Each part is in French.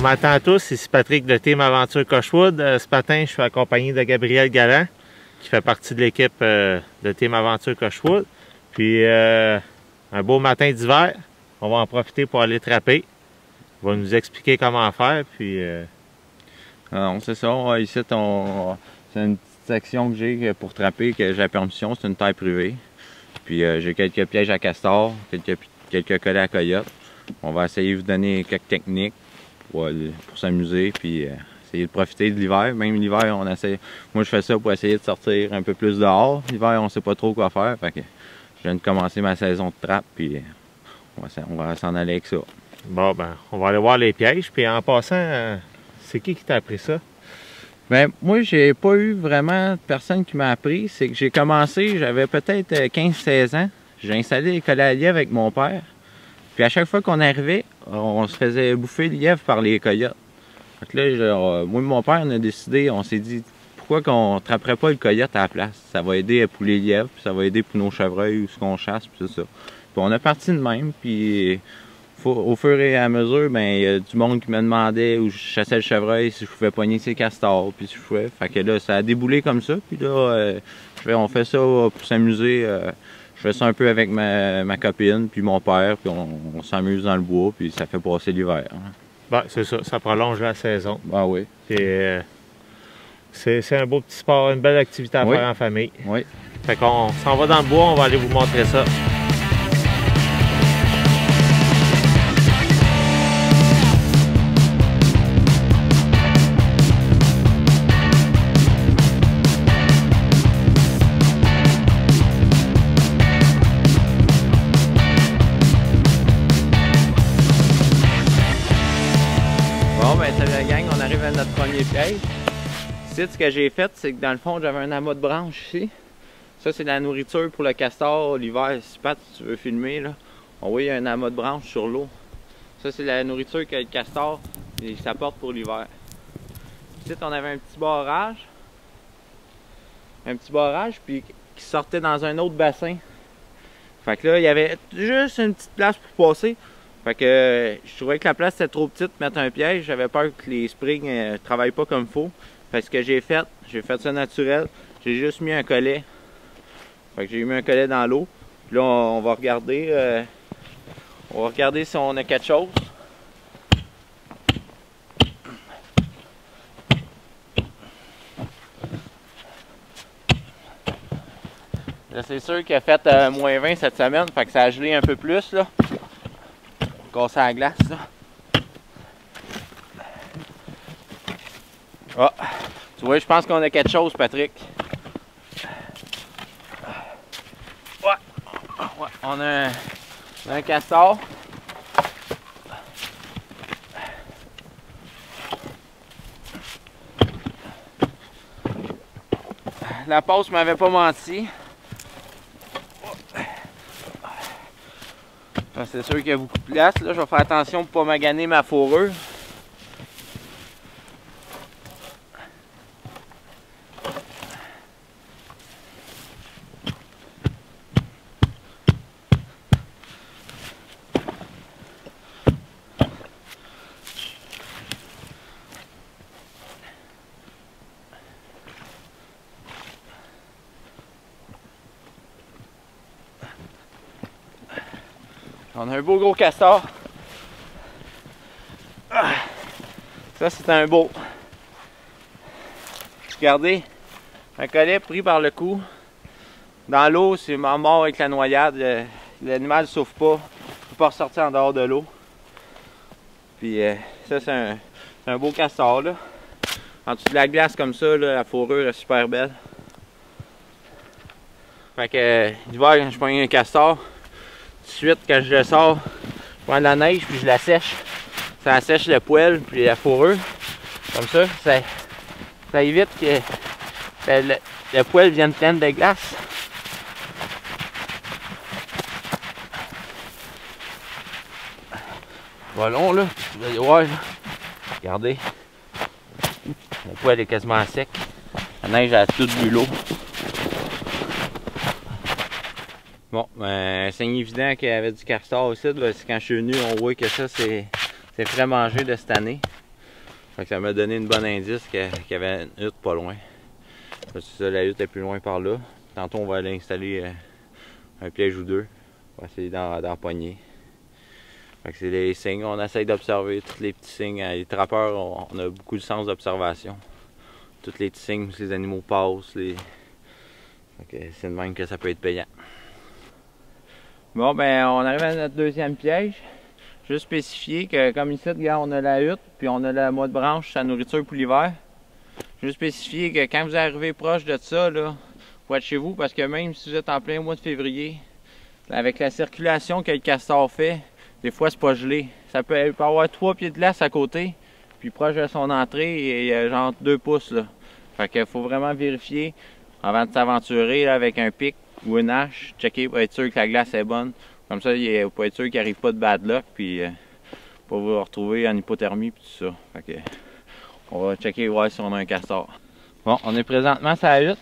Bon matin à tous, ici Patrick de Team Aventure Cochewood. Ce matin, je suis accompagné de Gabriel Galland, qui fait partie de l'équipe de Team Aventure Cochewood. Puis, un beau matin d'hiver, on va en profiter pour aller trapper. Il va nous expliquer comment faire, puis... C'est ça, ici, c'est une petite section que j'ai pour trapper, que j'ai la permission, c'est une terre privée. Puis j'ai quelques pièges à castor, quelques collets à coyote. On va essayer de vous donner quelques techniques pour s'amuser, puis essayer de profiter de l'hiver. Même l'hiver, on essaie. Moi, je fais ça pour essayer de sortir un peu plus dehors. L'hiver, on sait pas trop quoi faire. Fait que je viens de commencer ma saison de trappe, puis on va s'en aller avec ça. Bon, ben, on va aller voir les pièges. Puis en passant, c'est qui t'a appris ça? Ben, moi, j'ai pas eu vraiment de personne qui m'a appris. C'est que j'ai commencé, j'avais peut-être 15-16 ans. J'ai installé les collets à lièvre avec mon père. Puis à chaque fois qu'on arrivait, on se faisait bouffer le lièvre par les coyotes. Fait que là, moi et mon père, on a décidé, on s'est dit, pourquoi qu'on ne trapperait pas le coyote à la place? Ça va aider pour les lièvres, puis ça va aider pour nos chevreuils ou ce qu'on chasse, puis tout ça. Puis on a parti de même, puis au fur et à mesure, ben, il y a du monde qui me demandait où je chassais le chevreuil, si je pouvais pogner ses castors, puis si je pouvais. Fait que là, ça a déboulé comme ça, puis là, on fait ça pour s'amuser. Je fais ça un peu avec ma copine, puis mon père, puis on s'amuse dans le bois, puis ça fait passer l'hiver. Hein. Ben, c'est ça, ça prolonge la saison. Ben oui. C'est un beau petit sport, une belle activité à faire en famille. Oui. Fait qu'on s'en va dans le bois, on va aller vous montrer ça. Bon, ben salut la gang, on arrive à notre premier piège. Ici, ce que j'ai fait, c'est que dans le fond, j'avais un amas de branches ici. Ça, c'est la nourriture pour le castor l'hiver. Si Pat, tu veux filmer, là, on voit, il y a un amas de branches sur l'eau. Ça, c'est la nourriture que le castor s'apporte pour l'hiver. Ici, on avait un petit barrage. Puis qui sortait dans un autre bassin. Fait que là, il y avait juste une petite place pour passer. Fait que je trouvais que la place était trop petite pour mettre un piège. J'avais peur que les springs ne travaillent pas comme il faut. Fait que ce que j'ai fait ça naturel. J'ai juste mis un collet. Fait que j'ai mis un collet dans l'eau. Puis là, on va regarder. Si on a quelque chose. Là, c'est sûr qu'il a fait moins 20 cette semaine. Fait que ça a gelé un peu plus, là. Casser la glace, là. Ah, tu vois, je pense qu'on a quelque chose, Patrick. Ouais, on a un castor. La passe m'avait pas menti. C'est sûr qu'il y a beaucoup de place. Là, je vais faire attention pour ne pas maganer ma fourrure. On a un beau gros castor. Ça, c'est un beau. Regardez, un collet pris par le cou. Dans l'eau, c'est mort avec la noyade. L'animal ne souffre pas. Il ne peut pas ressortir en dehors de l'eau. Puis ça, c'est un beau castor, là. En dessous de la glace comme ça, là, la fourrure est super belle. Fait que l'hiver, quand je prends un castor, tout de suite, quand je le sors, je prends de la neige puis je la sèche. Ça sèche le poil puis la fourrure. Comme ça évite que le poil vienne plein de glace. Voilà là, vous allez voir là. Regardez. Le poil est quasiment sec. La neige a tout bu l'eau. Bon, ben, un signe évident qu'il y avait du castor aussi, c'est quand je suis venu, on voit que ça c'est frais mangé de cette année. Fait que ça m'a donné une bonne indice qu'il y avait une hutte pas loin. C'est ça, la hutte est plus loin par là. Tantôt on va aller installer un piège ou deux. On va essayer d'en pogner. Fait que c'est des signes, on essaye d'observer tous les petits signes. Les trappeurs, on a beaucoup de sens d'observation. Tous les petits signes, les animaux passent. C'est de même que ça peut être payant. Bon, ben on arrive à notre deuxième piège. Juste spécifier que comme ici, regarde, on a la hutte, puis on a la mois de branche, sa nourriture pour l'hiver. Juste spécifier que quand vous arrivez proche de ça, là, faut être chez vous, parce que même si vous êtes en plein mois de février, avec la circulation que le castor fait, des fois c'est pas gelé. Ça peut avoir 3 pieds de glace à côté, puis proche de son entrée, il y a genre 2 pouces là. Fait qu'il faut vraiment vérifier avant de s'aventurer avec un pic ou une hache, checker pour être sûr que la glace est bonne. Comme ça, pour être sûr qu'il n'arrive pas de bad luck, puis pour vous retrouver en hypothermie, puis tout ça. Fait que, on va checker voir si on a un castor. Bon, on est présentement sur la hutte.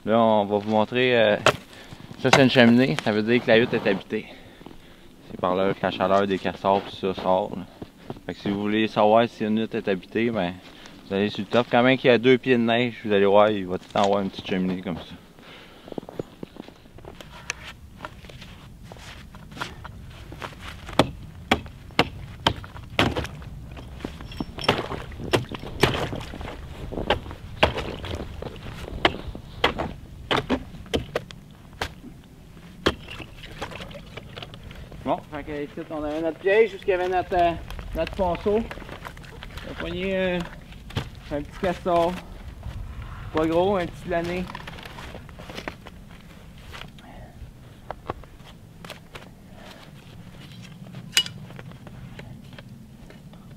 Là, on va vous montrer. Ça, c'est une cheminée. Ça veut dire que la hutte est habitée. C'est par là que la chaleur des castors, tout ça sort. Là. Fait que si vous voulez savoir si une hutte est habitée, ben, vous allez sur le top. Quand même qu'il y a 2 pieds de neige, vous allez voir, il va tout le temps avoir une petite cheminée comme ça. Bon, fait que ici on avait notre piège, jusqu'il y avait notre ponceau. On a pogné un petit castor. Pas gros, un petit plané.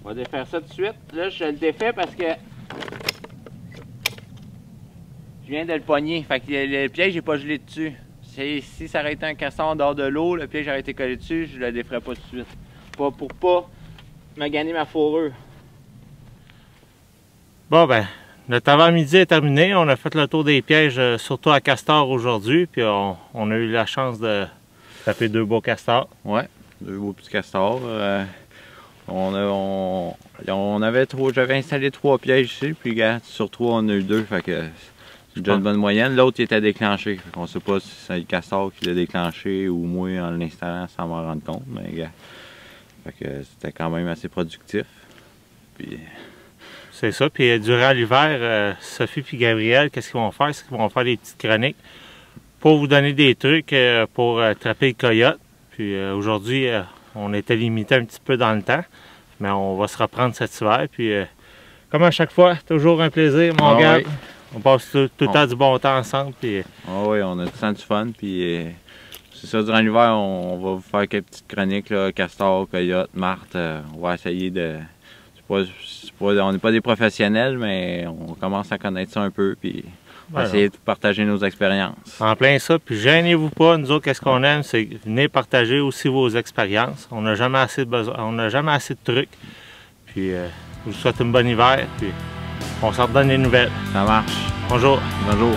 On va défaire ça tout de suite. Là, je le défais parce que je viens de le pogner. Fait que le piège n'est pas gelé dessus. Si ça aurait été un castor en dehors de l'eau, le piège aurait été collé dessus, je le déferais pas tout de suite. Pas pour pas me gagner ma fourrure. Bon ben, notre avant-midi est terminé. On a fait le tour des pièges, surtout à castor aujourd'hui. Puis on a eu la chance de taper 2 beaux castors. Ouais, 2 beaux petits castors. J'avais installé 3 pièges ici, puis regarde, sur 3 on a eu 2, fait que c'est déjà une bonne moyenne. L'autre il était déclenché, fait qu'on sait pas si c'est le castor qui l'a déclenché ou moi en l'installant sans m'en rendre compte, mais regarde, fait que c'était quand même assez productif. Puis... C'est ça, puis durant l'hiver, Sophie et Gabriel, qu'est-ce qu'ils vont faire? C'est qu'ils vont faire des petites chroniques pour vous donner des trucs pour attraper le coyote. Puis aujourd'hui, on était limité un petit peu dans le temps, mais on va se reprendre cet hiver. Puis comme à chaque fois, toujours un plaisir, mon gars. Oui. On passe tout le temps du bon temps ensemble. Puis... oui, on a tout le temps du fun. Puis c'est ça, durant l'hiver, on va vous faire quelques petites chroniques, là, castor, coyote, martre. On va essayer de... on n'est pas des professionnels, mais on commence à connaître ça un peu. Puis on va essayer de partager nos expériences. En plein ça, puis gênez-vous pas, nous autres, qu'est-ce qu'on aime, c'est venir partager aussi vos expériences. On n'a jamais assez de besoin, on n'a jamais assez de trucs. Puis je vous souhaite un bon hiver, puis on s'en redonne des nouvelles. Ça marche. Bonjour. Bonjour.